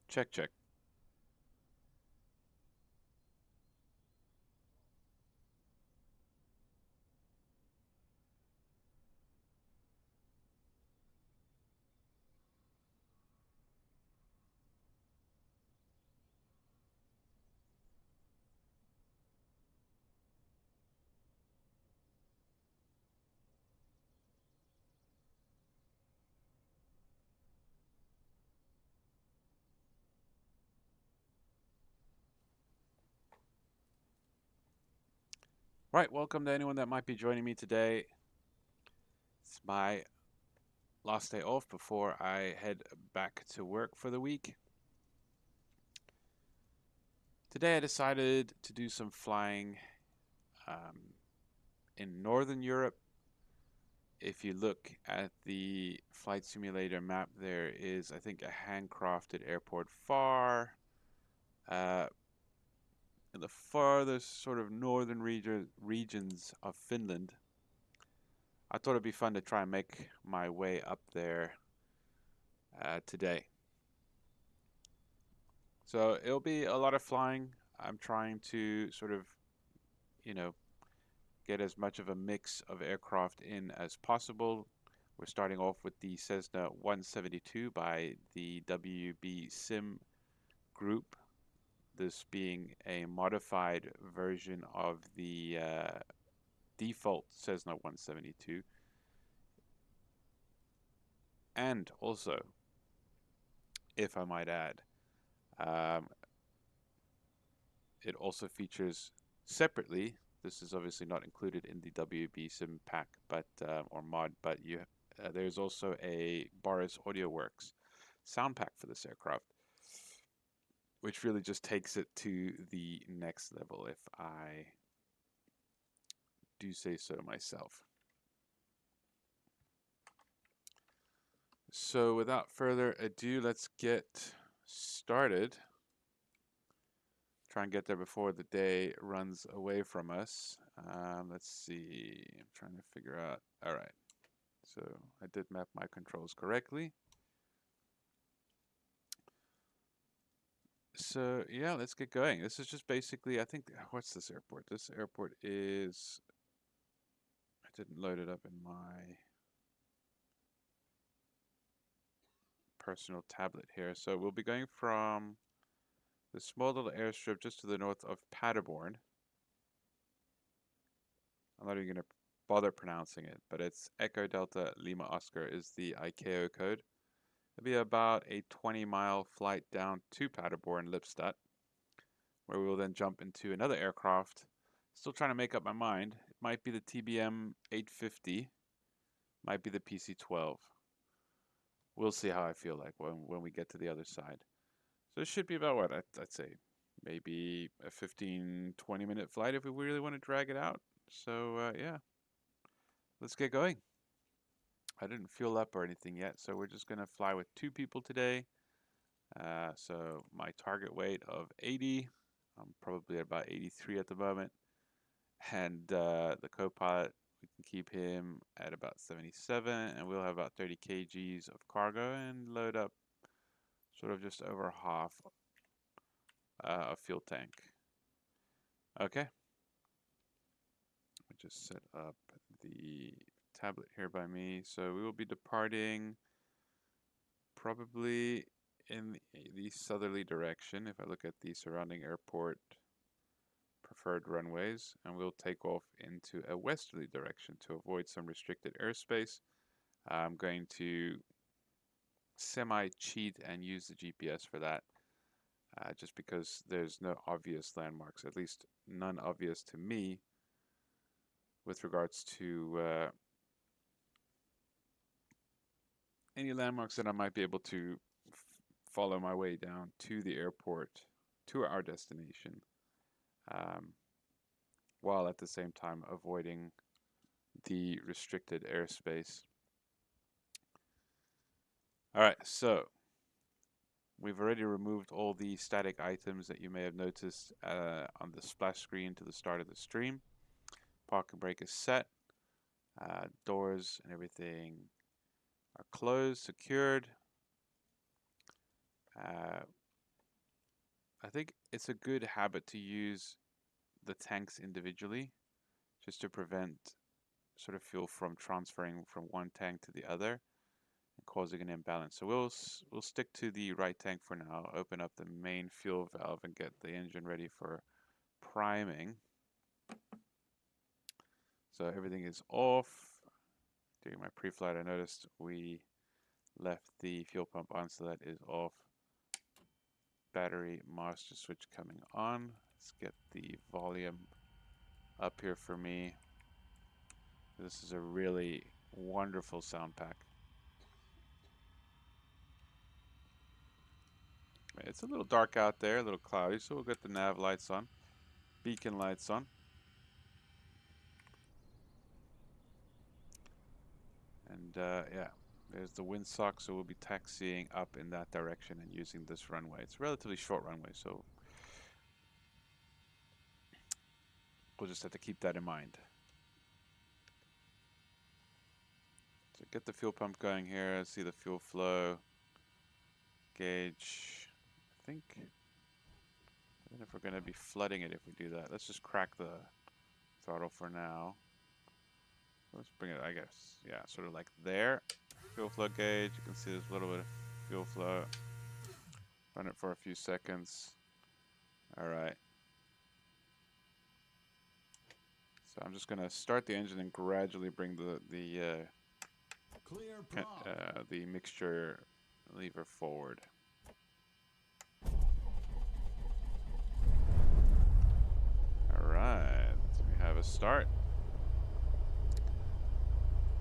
Check, check. Right, welcome to anyone that might be joining me today. It's my last day off before I head back to work for the week. Today I decided to do some flying um, in Northern Europe. If you look at the flight simulator map, there is, I think, a handcrafted airport far uh, in the farthest sort of northern regions of Finland. I thought it'd be fun to try and make my way up there today. So it'll be a lot of flying. I'm trying to sort of, you know, get as much of a mix of aircraft in as possible. We're starting off with the Cessna 172 by the WB Sim group. This being a modified version of the default Cessna 172. And also, if I might add, um, it also features separately. This is obviously not included in the WB Sim pack, but or mod, but there's also a Boris AudioWorks sound pack for this aircraft, which really just takes it to the next level, if I do say so myself. So without further ado, let's get started. Try and get there before the day runs away from us. Let's see. I'm trying to figure out. All right. So I did map my controls correctly. So yeah, let's get going. This is just basically, I think, what's this airport? This airport is, I didn't load it up in my personal tablet here. So we'll be going from the small little airstrip just to the north of Padderborn. I'm not even going to bother pronouncing it, but it's Echo Delta Lima Oscar is the ICAO code. It'll be about a 20-mile flight down to Padderborn, Lipstadt, where we will then jump into another aircraft. Still trying to make up my mind. It might be the TBM 850, might be the PC-12. We'll see how I feel like when we get to the other side. So it should be about what I'd say, maybe a 15, 20-minute flight if we really want to drag it out. So yeah, let's get going. I didn't fuel up or anything yet, so we're just gonna fly with 2 people today. So my target weight of 80, I'm probably at about 83 at the moment. And the co-pilot, we can keep him at about 77, and we'll have about 30 kgs of cargo and load up sort of just over half a fuel tank. Okay. I just set up the tablet here by me. So we will be departing probably in the southerly direction. If I look at the surrounding airport preferred runways, and we'll take off into a westerly direction to avoid some restricted airspace. I'm going to semi-cheat and use the GPS for that, just because there's no obvious landmarks, at least none obvious to me, with regards to any landmarks that I might be able to follow my way down to the airport, to our destination, um, while at the same time avoiding the restricted airspace. All right, so we've already removed all the static items that you may have noticed on the splash screen to the start of the stream. Parking brake is set. Doors and everything are closed, secured. think it's a good habit to use the tanks individually, just to prevent sort of fuel from transferring from one tank to the other and causing an imbalance. So we'll stick to the right tank for now, open up the main fuel valve and get the engine ready for priming. So everything is off. During my pre-flight, I noticed we left the fuel pump on, so that is off. Battery master switch coming on. Let's get the volume up here for me. This is a really wonderful sound pack. It's a little dark out there, a little cloudy, so we'll get the nav lights on, beacon lights on. And yeah, there's the windsock, so we'll be taxiing up in that direction and using this runway. It's a relatively short runway, so we'll just have to keep that in mind. So get the fuel pump going here, see the fuel flow gauge. I don't know if we're going to be flooding it if we do that. Let's just crack the throttle for now. Let's bring it, I guess, yeah, sort of like there. Fuel flow gauge, you can see there's a little bit of fuel flow. Run it for a few seconds. All right. So I'm just going to start the engine and gradually bring the mixture lever forward. All right, so we have a start.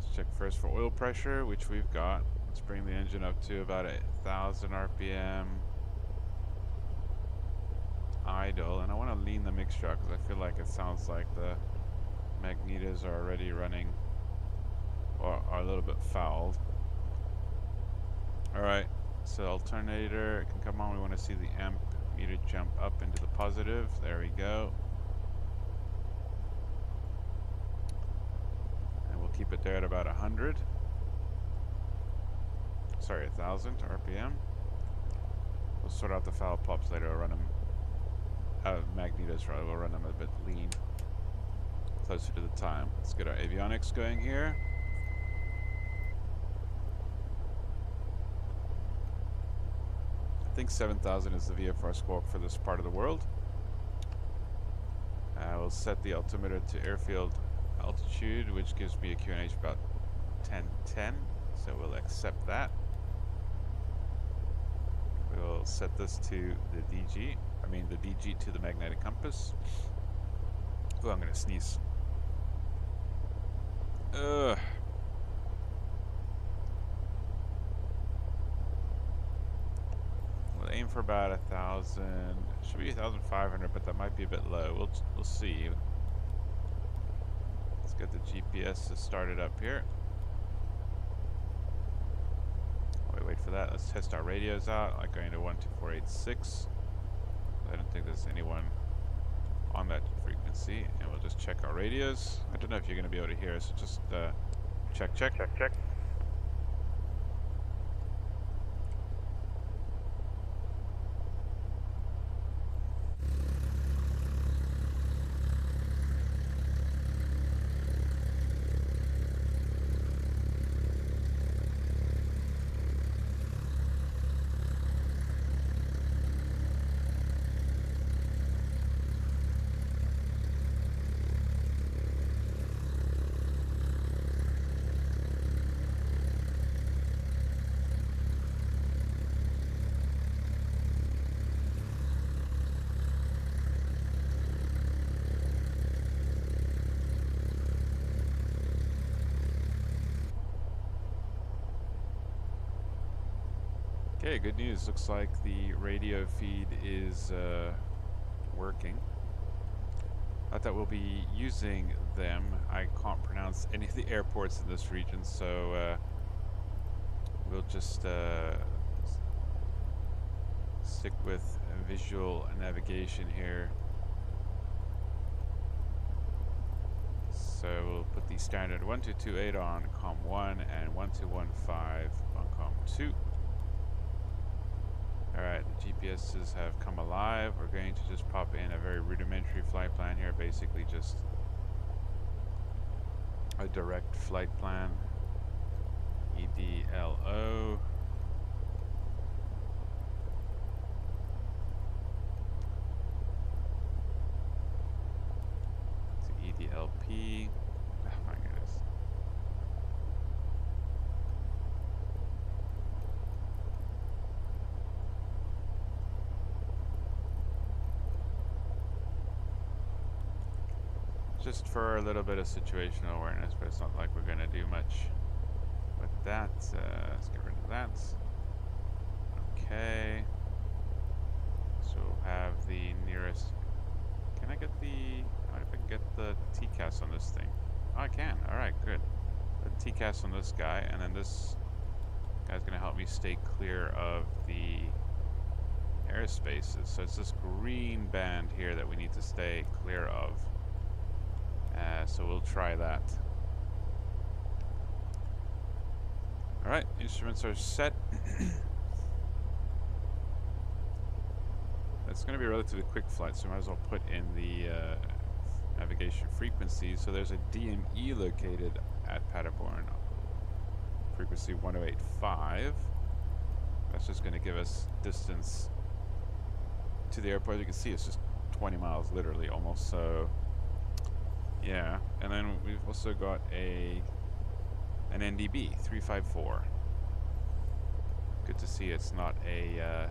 Let's check first for oil pressure, which we've got. Let's bring the engine up to about 1,000 RPM. Idle, and I want to lean the mixture out because I feel like it sounds like the magnetos are already running or are a little bit fouled. All right, so alternator can come on. We want to see the amp meter jump up into the positive. There we go. And we'll keep it there at about 100. Sorry, 1,000 RPM. We'll sort out the foul pops later. We'll run them magnetos, rather. We'll run them a bit lean, closer to the time. Let's get our avionics going here. I think 7,000 is the VFR squawk for this part of the world. We'll set the altimeter to airfield altitude, which gives me a QNH about 1010, so we'll accept that. We'll set this to the DG to the magnetic compass. Oh, I'm gonna sneeze. Ugh. We'll aim for about 1,000. Should be 1,500, but that might be a bit low. We'll see. Let's get the GPS started up here. Wait for that. Let's test our radios out. Like going to 12486. I don't think there's anyone on that frequency, and we'll just check our radios. I don't know if you're going to be able to hear us, so just check. Okay, good news. Looks like the radio feed is working. Not that we'll be using them. I can't pronounce any of the airports in this region, so we'll just stick with visual navigation here. So we'll put the standard 1228 on COM 1 and 1215 on COM 2. Alright, the GPSs have come alive. We're going to just pop in a very rudimentary flight plan here, basically just a direct flight plan. Edlo. To Edlp. Oh my goodness. Just for a little bit of situational awareness, but it's not like we're going to do much with that. Let's get rid of that. Okay. So we'll have the nearest. Can I get the. I wonder if I can get the TCAS on this thing. Oh, I can. Alright, good. The TCAS on this guy, and then this guy's going to help me stay clear of the airspaces. So it's this green band here that we need to stay clear of. So we'll try that. Alright, instruments are set. It's going to be a relatively quick flight, so we might as well put in the navigation frequency. So there's a DME located at Padderborn, frequency 1085. That's just going to give us distance to the airport. As you can see, it's just 20 miles, literally, almost. So yeah, and then we've also got an NDB 354. Good to see it's not a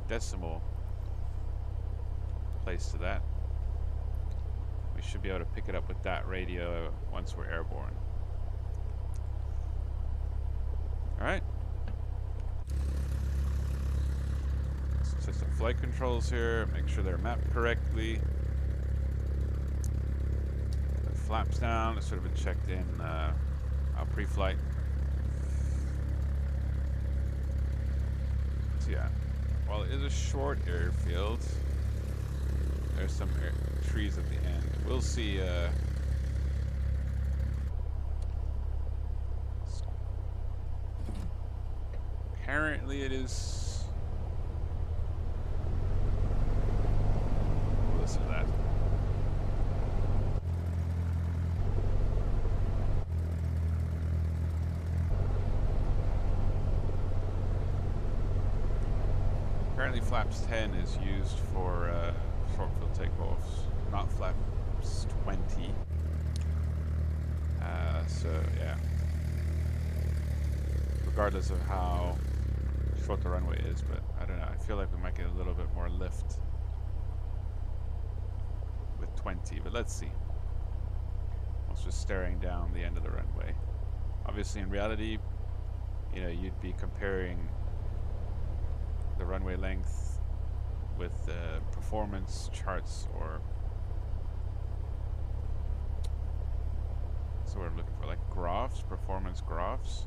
decimal place to that. We should be able to pick it up with that radio once we're airborne. Alright. Let's test the flight controls here, make sure they're mapped correctly. Flaps down, it's sort of been checked in our pre-flight. So yeah, while it is a short airfield, there's some trees at the end. We'll see. Apparently it is. Listen to that. Apparently flaps 10 is used for short field takeoffs, not flaps 20. So yeah, regardless of how short the runway is, but I don't know, I feel like we might get a little bit more lift with 20, but let's see. It's just staring down the end of the runway. Obviously in reality, you know, you'd be comparing the runway length with performance charts, or that's what I'm looking for, like graphs, performance graphs.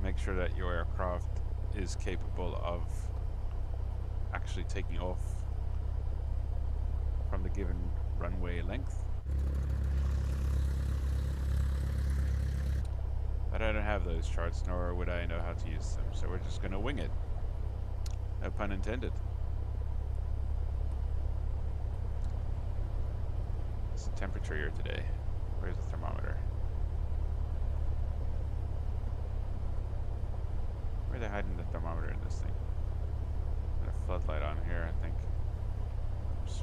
Make sure that your aircraft is capable of actually taking off from the given runway length. But I don't have those charts, nor would I know how to use them, so we're just going to wing it. No pun intended. What's the temperature here today? Where's the thermometer? Where are they hiding the thermometer in this thing? Got a floodlight on here, I think. Oops.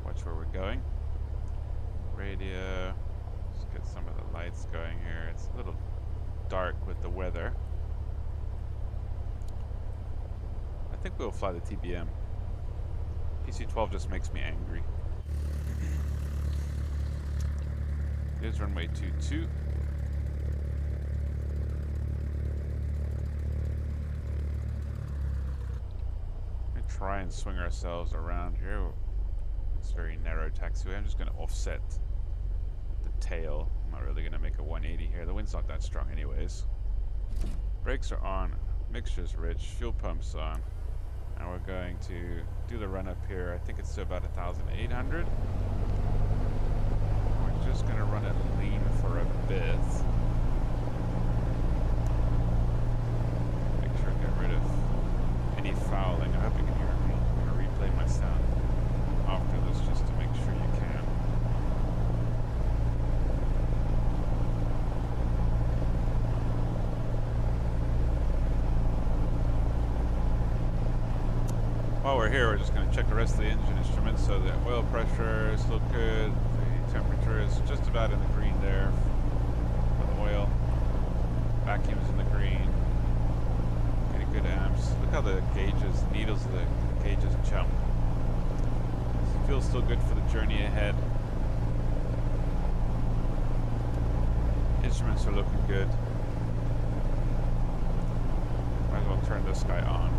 Watch where we're going. Radio. Let's get some of the lights going here. It's a little dark with the weather. I think we'll fly the TBM. PC-12 just makes me angry. Here's runway 22. Try and swing ourselves around here. It's a very narrow taxiway. I'm just going to offset the tail. I'm not really going to make a 180 here. The wind's not that strong anyways. Brakes are on. Mixture's rich. Fuel pump's on. And we're going to do the run up here. I think it's to about 1,800. We're just going to run it lean for a bit. While we're here, we're just going to check the rest of the engine instruments. So the oil pressure is still good. The temperature is just about in the green there for the oil. Vacuum's in the green. Getting good amps. Look how the gauges, the needles of the gauges jump. Feels still good for the journey ahead. Instruments are looking good. Might as well turn this guy on.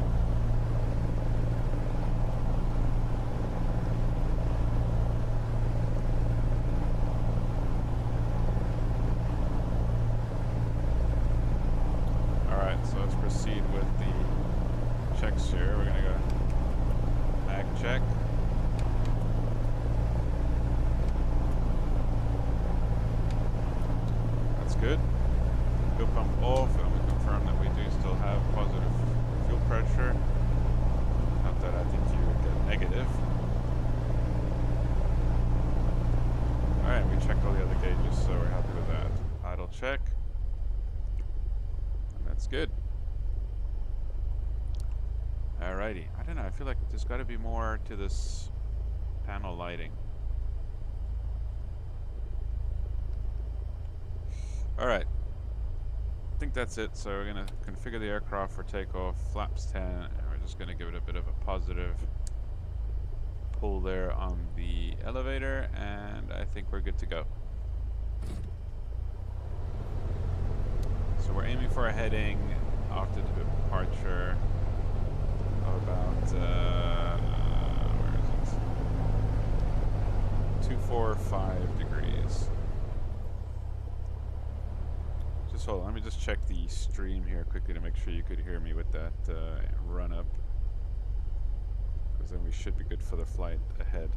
Alright, so let's proceed with the checks here. We're going to go mag check. Good. Fuel pump off, and we confirm that we do still have positive fuel pressure. Not that I think you would get negative. Alright, we checked all the other gauges, so we're happy with that. Idle check. And that's good. Alrighty. I don't know, I feel like there's got to be more to this panel lighting. Alright, I think that's it. So we're going to configure the aircraft for takeoff, flaps 10, and we're just going to give it a bit of a positive pull there on the elevator, and I think we're good to go. So we're aiming for a heading after the departure of about, where is it? 245 degrees. Just hold on, let me just check the stream here quickly to make sure you could hear me with that run up. Because then we should be good for the flight ahead.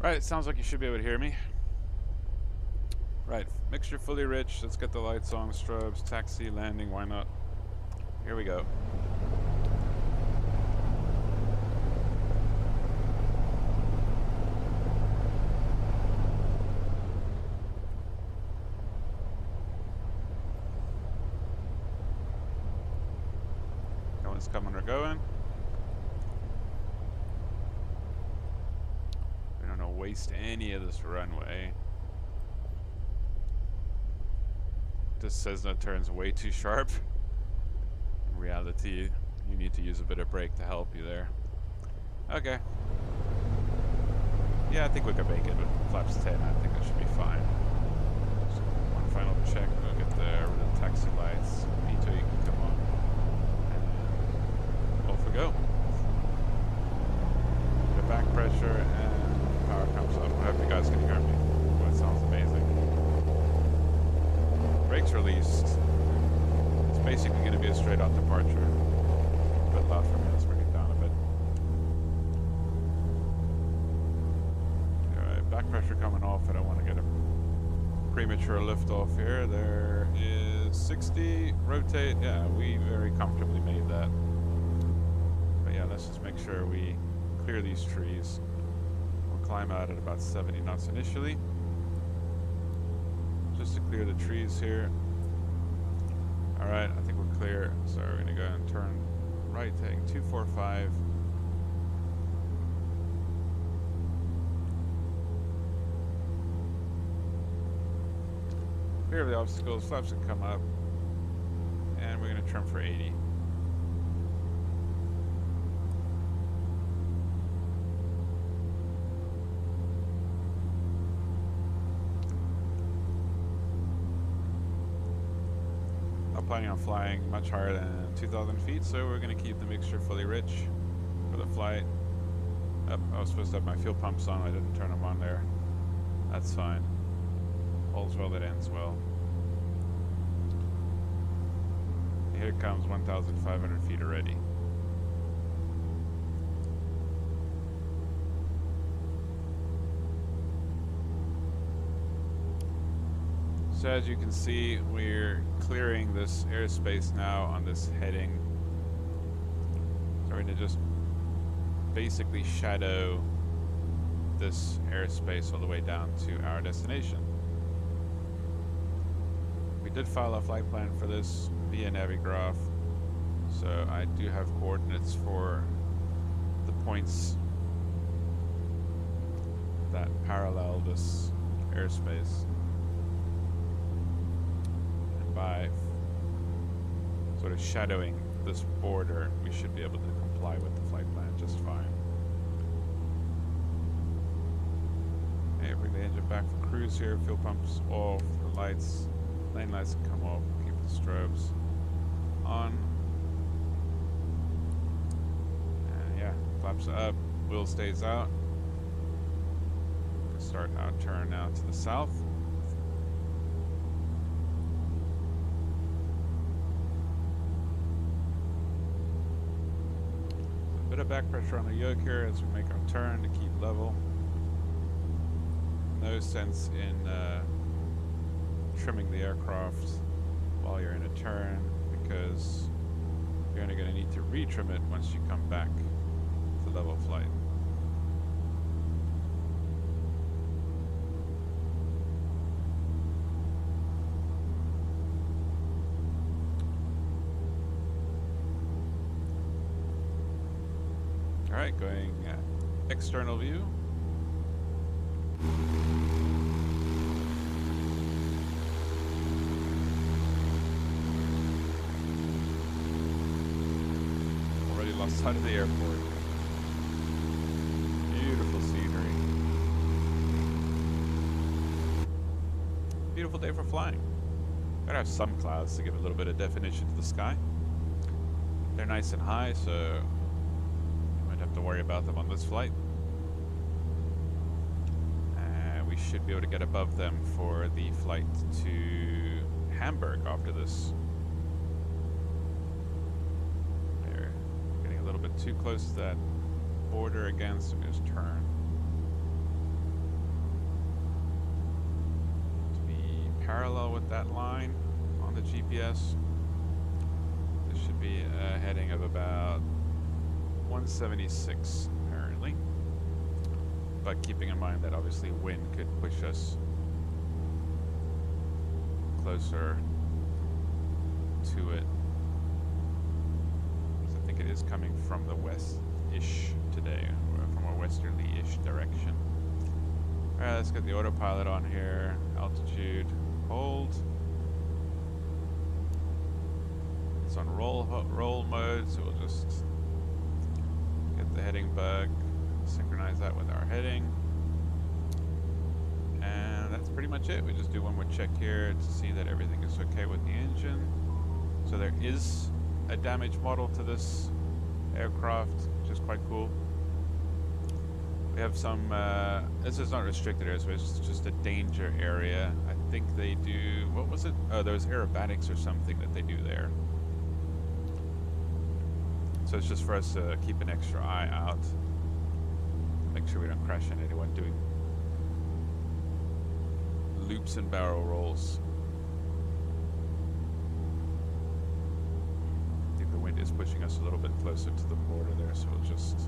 Right, it sounds like you should be able to hear me. Right, mixture fully rich. Let's get the lights on, strobes, taxi, landing, why not? Here we go. No one's coming or going. Waste any of this runway. This Cessna turns way too sharp. In reality, you need to use a bit of brake to help you there. Okay. Yeah, I think we could make it with flaps 10. I think that should be fine. So one final check. We'll get the taxi lights. P2 can come on. And off we go. The back pressure and power comes up. I hope you guys can hear me. Oh, it sounds amazing. Brakes released. It's basically going to be a straight out departure. A bit loud for me. Let's bring it down a bit. Alright, back pressure coming off. I don't want to get a premature lift off here. There is 60. Rotate. Yeah, we very comfortably made that. But yeah, let's just make sure we clear these trees. Climb out at about 70 knots initially, just to clear the trees here. Alright, I think we're clear, so we're going to go and turn right, taking 245. Clear the obstacles, flaps can come up, and we're going to trim for 80. Planning on flying much higher than 2,000 feet, so we're going to keep the mixture fully rich for the flight. Oh, I was supposed to have my fuel pumps on, I didn't turn them on there. That's fine. All's well that ends well. Here it comes, 1,500 feet already. So as you can see, we're clearing this airspace now on this heading. So we're going to just basically shadow this airspace all the way down to our destination. We did file a flight plan for this via Navigraph, so I do have coordinates for the points that parallel this airspace. And by sort of shadowing this border, we should be able to comply with the flight plan just fine. Okay, bring the engine back for cruise here, fuel pumps off, the lights, lane lights come off, keep the strobes on. And yeah, flaps up, wheel stays out. Start our turn now to the south. A bit of back pressure on the yoke here as we make our turn to keep level. No sense in trimming the aircraft while you're in a turn, because you're only going to need to retrim it once you come back to level flight. All right, going external view. Already lost sight of the airport. Beautiful scenery. Beautiful day for flying. Gotta have some clouds to give a little bit of definition to the sky. They're nice and high, so have to worry about them on this flight. We should be able to get above them for the flight to Hamburg after this. They're getting a little bit too close to that border again, so we just turn. To be parallel with that line on the GPS, this should be a heading of about 176 apparently, but keeping in mind that obviously wind could push us closer to it. So I think it is coming from the west-ish today, or from a westerly-ish direction. Alright, let's get the autopilot on here. Altitude, hold. It's on roll mode, so we'll just get the heading bug, synchronize that with our heading, and that's pretty much it. We just do one more check here to see that everything is okay with the engine. So there is a damage model to this aircraft, which is quite cool. We have some, this is not restricted airspace, it's just a danger area. I think they do, what was it? Oh, there was aerobatics or something that they do there. So it's just for us to keep an extra eye out, make sure we don't crash into anyone doing loops and barrel rolls. I think the wind is pushing us a little bit closer to the border there, so we'll just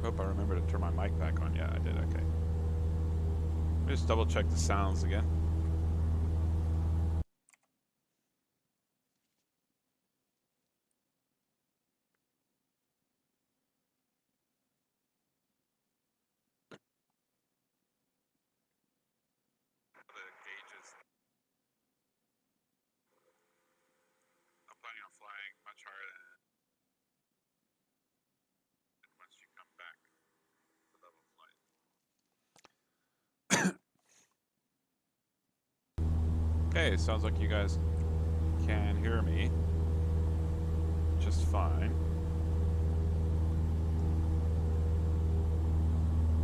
hope I remember to turn my mic back on. Yeah, I did. Okay. Let me just double check the sounds again. The gauges. I'm planning on flying much higher than once you come back to level flight. Okay, sounds like you guys can hear me just fine.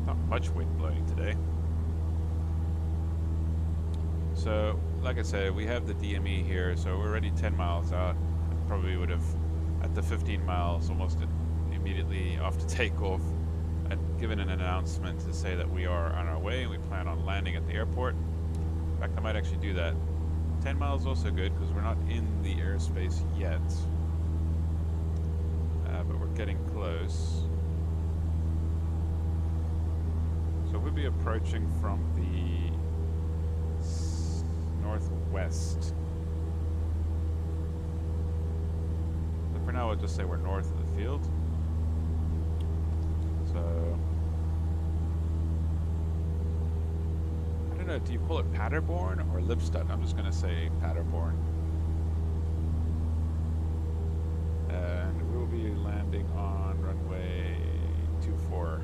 Not much wind blowing today. So like I said, we have the DME here, so we're already 10 miles out. Probably would have, at the 15 miles, almost immediately after takeoff, given an announcement to say that we are on our way and we plan on landing at the airport. In fact, I might actually do that. 10 miles is also good because we're not in the airspace yet, but we're getting close. So we'll be approaching from the northwest. So for now, we'll just say we're north of the field. So I don't know, do you call it Padderborn or Lipstadt? I'm just going to say Padderborn. And we'll be landing on runway 24.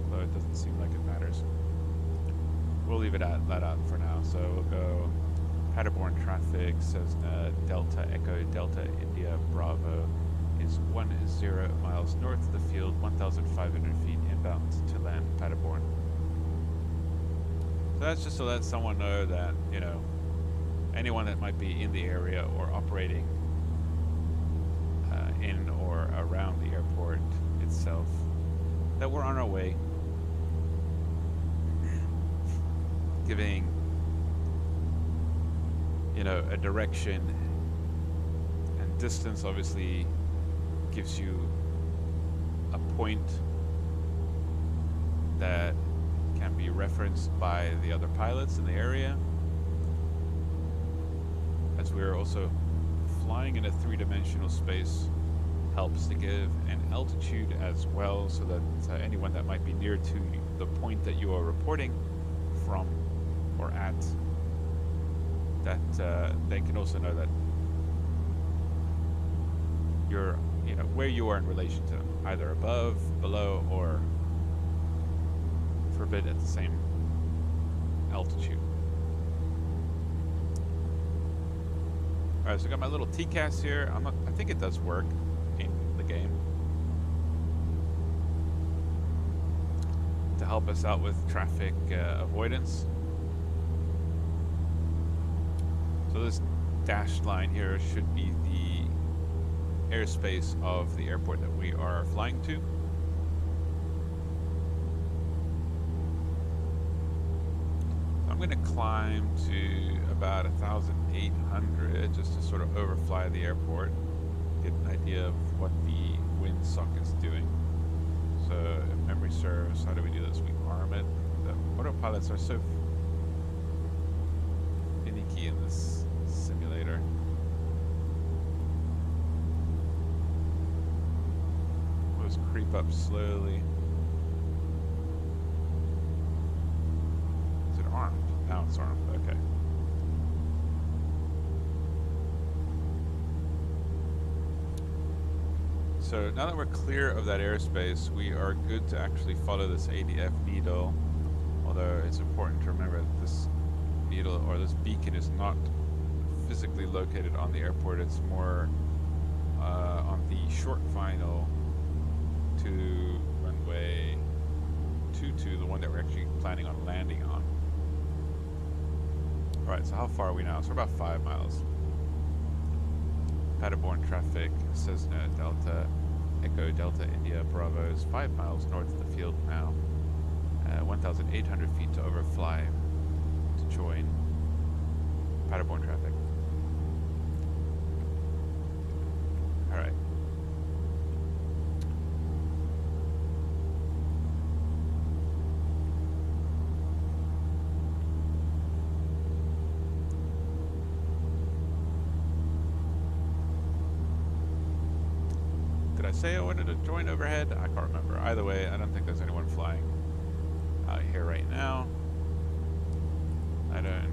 So it doesn't seem like it matters. We'll leave it at that for now. So we'll go Padderborn traffic, Cessna Delta Echo Delta India Bravo is 10 miles north of the field, 1,500 feet inbound to land Padderborn. So that's just to let someone know that, you know, anyone that might be in the area or operating in or around the airport itself, that we're on our way. Giving, you know, a direction, and distance obviously gives you a point that can be referenced by the other pilots in the area, as we're also flying in a three-dimensional space. Helps to give an altitude as well, so that anyone that might be near to the point that you are reporting from or at, that they can also know that you're, you know, where you are in relation to them, either above, below, or for a bit at the same altitude. All right, so I got my little TCAS here. I think it does work in the game to help us out with traffic avoidance. So this dashed line here should be the airspace of the airport that we are flying to. I'm going to climb to about 1,800 just to sort of overfly the airport, get an idea of what the windsock is doing. So if memory serves, how do we do this? We arm it. The autopilots are so finicky in this simulator. Let's creep up slowly. Is it armed? Now it's armed. Okay. So now that we're clear of that airspace, we are good to actually follow this ADF needle, although it's important to remember that this needle or this beacon is not physically located on the airport. It's more on the short final to runway 22, the one that we're actually planning on landing on. Alright, so how far are we now? So we're about 5 miles. Padderborn traffic, Cessna Delta Echo Delta India Bravo is 5 miles north of the field now. 1,800 feet to overfly to join Padderborn traffic. Alright. Did I say I wanted to join overhead? I can't remember. Either way, I don't think there's anyone flying out here right now. I don't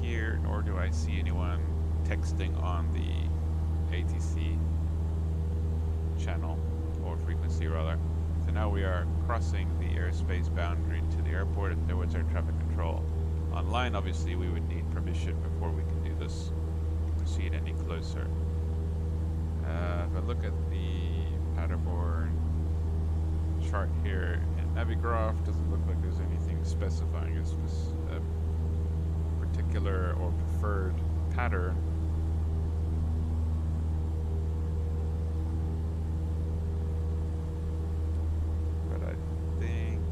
hear, nor do I see anyone texting on the ATC channel, or frequency rather. So now we are crossing the airspace boundary to the airport and towards air traffic control. Online, obviously, we would need permission before we can do this, proceed any closer. If I look at the Padderborn chart here, and Navigraph doesn't look like there's anything specifying a particular particular or preferred pattern. But I think,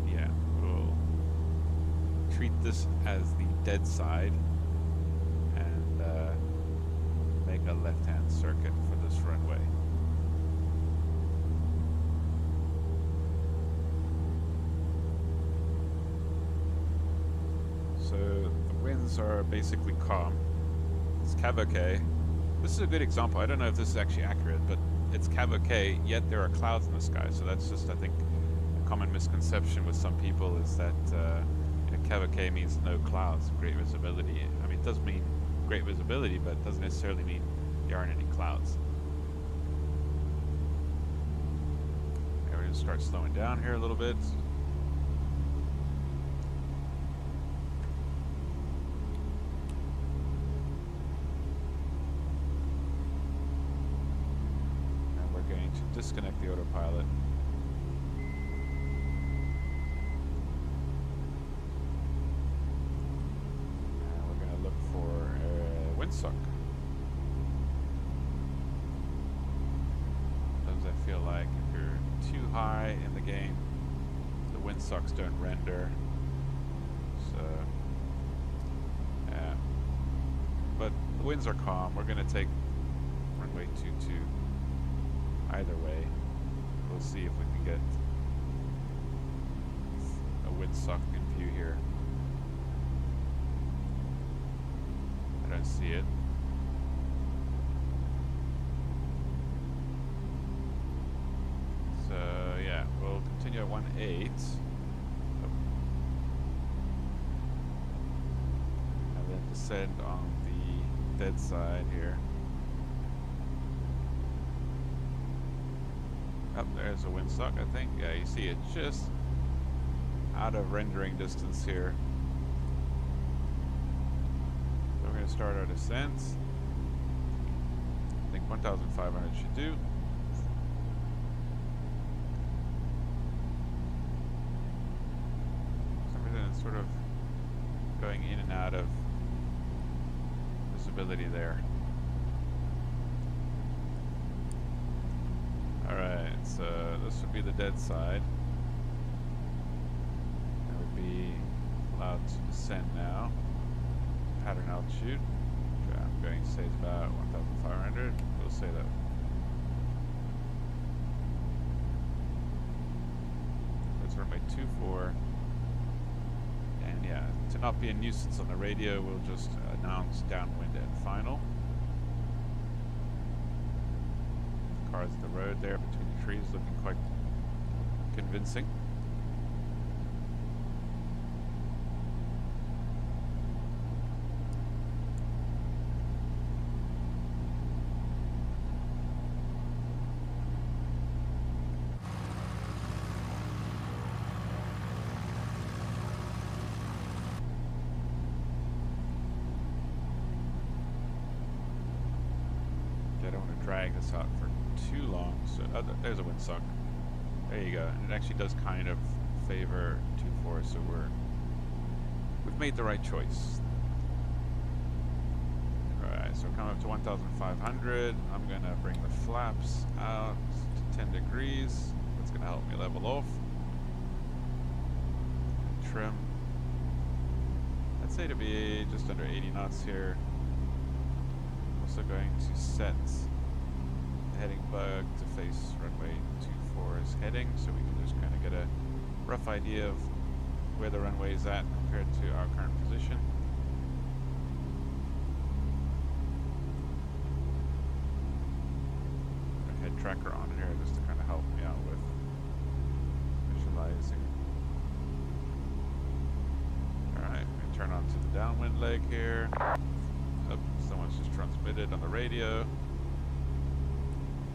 yeah, we'll treat this as the dead side and make a left-hand circuit for this runway. So the winds are basically calm. It's cav okay. This is a good example. I don't know if this is actually accurate, but it's cav okay, yet there are clouds in the sky. So that's just, I think, a common misconception with some people is that cav okay means no clouds, great visibility. I mean, it does mean great visibility, but it doesn't necessarily mean there aren't any clouds. Okay, we're going to start slowing down here a little bit. Disconnect the autopilot. And we're going to look for windsuck. Sometimes I feel like if you're too high in the game, the windsucks don't render. So, yeah. But the winds are calm. We're going to take runway 22. Either way, we'll see if we can get a windsuck in view here. I don't see it. So yeah, we'll continue at 1.8. And then descend on the dead side here. Up there's a windsuck, I think. Yeah, you see it just out of rendering distance here. So we're going to start our descent. I think 1,500 should do. For some reason it's sort of going in and out of visibility there. Alright, so this would be the dead side. That would be allowed to descend now. Pattern altitude, which I'm going to say is about 1,500. We'll say that. That's runway 24. And yeah, to not be a nuisance on the radio, we'll just announce downwind and final. Cars at the road there between the trees looking quite convincing. I don't want to drag this out for too long, so there's a windsuck. There you go, and it actually does kind of favor 2-4, so we've made the right choice. Alright, so we're coming up to 1,500. I'm gonna bring the flaps out to 10 degrees. That's gonna help me level off. Trim. I'd say to be just under 80 knots here. Also going to set the heading bug to face runway 24's heading, so we can just kind of get a rough idea of where the runway is at compared to our current position. Head tracker on here just to kind of help me out with visualizing. Alright, we turn on to the downwind leg here. Oh, someone's just transmitted on the radio.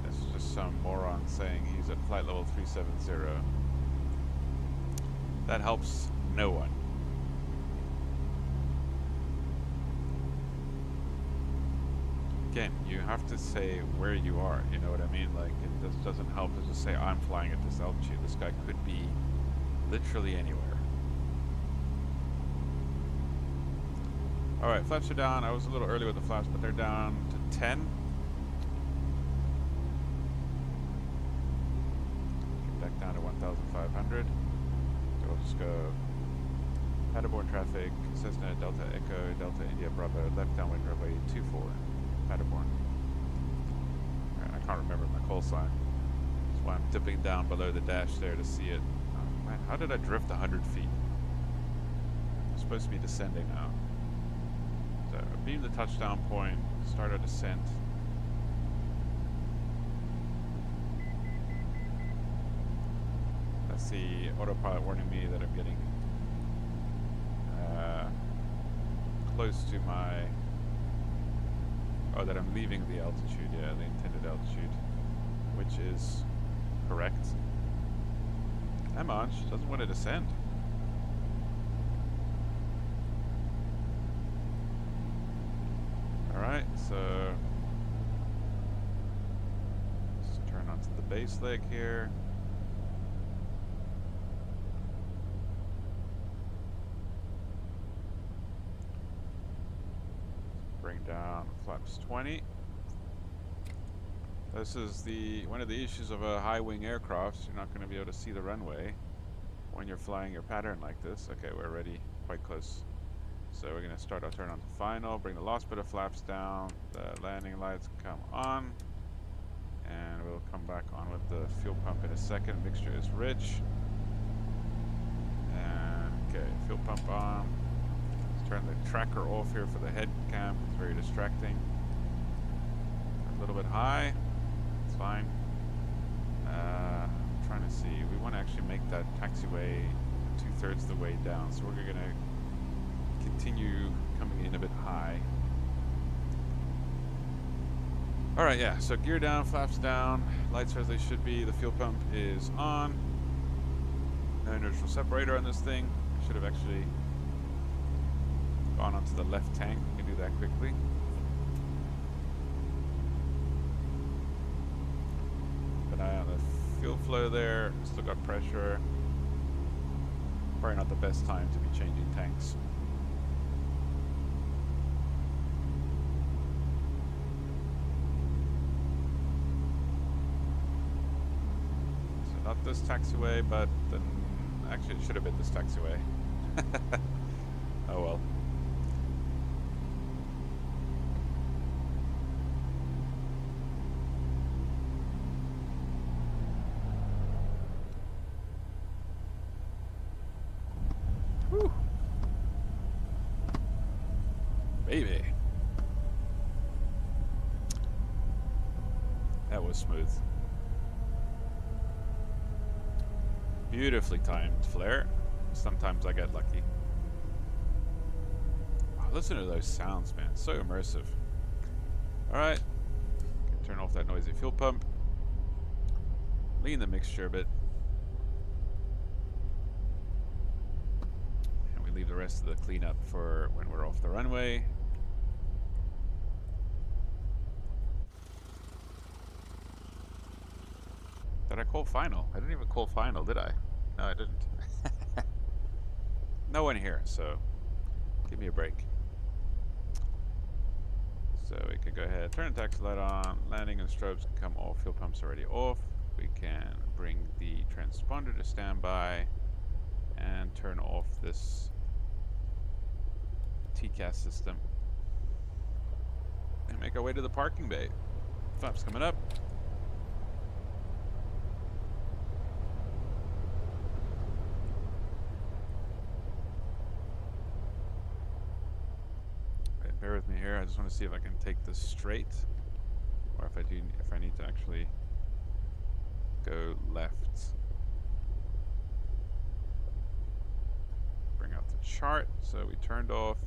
This is just some moron saying he's at flight level 370. That helps no one. Again, you have to say where you are, you know what I mean? Like, it just doesn't help to just say, I'm flying at this altitude. This guy could be literally anywhere. Alright, flaps are down. I was a little early with the flaps, but they're down to 10. Get back down to 1,500. So we'll just go Padderborn traffic, Cessna Delta Echo, Delta India Bravo, left downwind runway 24, Padderborn. Alright, I can't remember my call sign. That's why I'm dipping down below the dash there to see it. Oh, man, how did I drift 100 feet? I'm supposed to be descending now. So, beam the touchdown point, start our descent. That's the autopilot warning me that I'm getting close to my, that I'm leaving the altitude, yeah, the intended altitude, which is correct. Come on, she doesn't want to descend. Alright, so let's turn onto the base leg here. Bring down flaps 20. This is one of the issues of a high wing aircraft. You're not going to be able to see the runway when you're flying your pattern like this. Okay, we're already quite close. So we're going to start our turn on to final, bring the last bit of flaps down, the landing lights come on, and we'll come back on with the fuel pump in a second. Mixture is rich. And okay, fuel pump on. Let's turn the tracker off here for the head cam. It's very distracting. A little bit high. It's fine. I'm trying to see. We want to actually make that taxiway 2/3 the way down. So we're going to continue coming in a bit high. Alright, yeah, so gear down, flaps down, lights are as they should be, the fuel pump is on. No neutral separator on this thing. Should have actually gone onto the left tank. We can do that quickly. Keep an eye on the fuel flow there, still got pressure. Probably not the best time to be changing tanks. Not this taxiway, but then actually it should have been this taxiway. Oh well. Whew. Baby. That was smooth. Beautifully timed flare. Sometimes I get lucky. Oh, listen to those sounds, man. So immersive. Alright. Turn off that noisy fuel pump. Lean the mixture a bit. And we leave the rest of the cleanup for when we're off the runway. Did I call final? I didn't even call final, did I? No, I didn't. No one here, so give me a break. So we can go ahead, turn the taxi light on, landing and strobes can come off, fuel pump's already off. We can bring the transponder to standby and turn off this TCAS system. And make our way to the parking bay. Flaps coming up. Bear with me here. I just want to see if I can take this straight, or if I need to actually go left. Bring out the chart. So we turned off.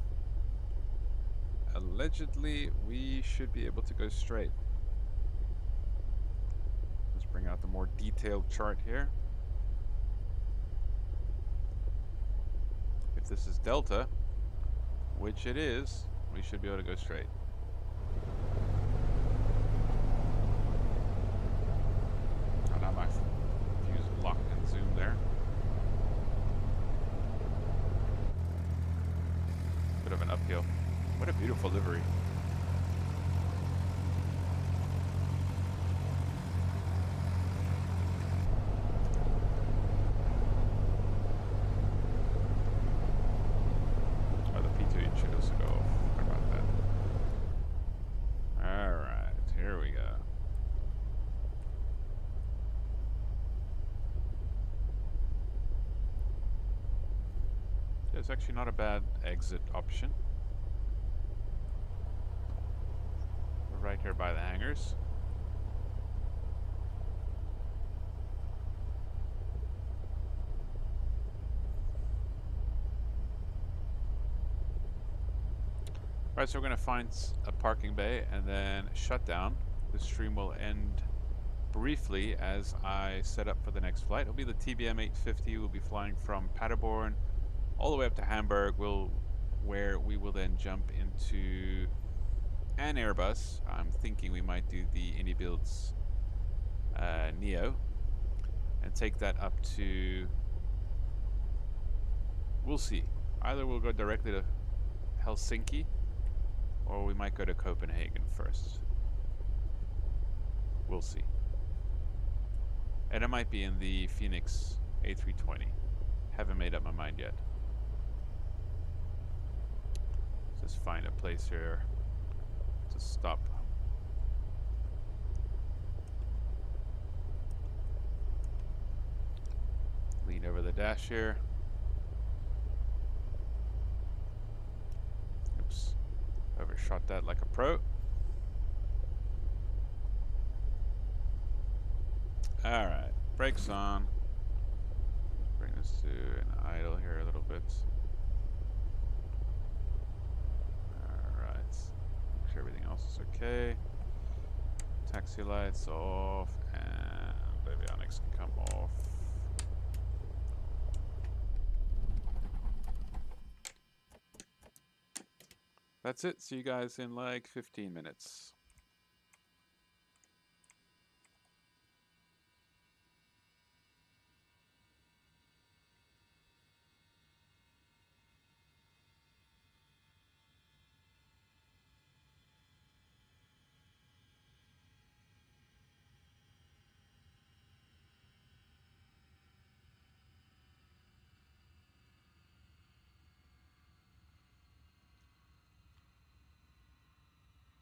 Allegedly, we should be able to go straight. Let's bring out the more detailed chart here. If this is Delta, which it is, we should be able to go straight. Oh, now my fuse locked and zoomed there. Bit of an uphill. it's actually not a bad exit option. We're right here by the hangars. Alright, so we're going to find a parking bay and then shut down. The stream will end briefly as I set up for the next flight. It'll be the TBM 850. We'll be flying from Padderborn all the way up to Hamburg, where we will then jump into an Airbus. I'm thinking we might do the IndyBuilds Neo and take that up to, we'll see. Either we'll go directly to Helsinki, or we might go to Copenhagen first. We'll see. And it might be in the Phoenix A320. Haven't made up my mind yet. Let's just find a place here to stop. Lean over the dash here. Oops. Overshot that like a pro. Alright, brakes on. Bring this to an idle here a little bit. Alright, make sure everything else is okay. Taxi lights off, and avionics can come off. That's it. See you guys in like 15 minutes.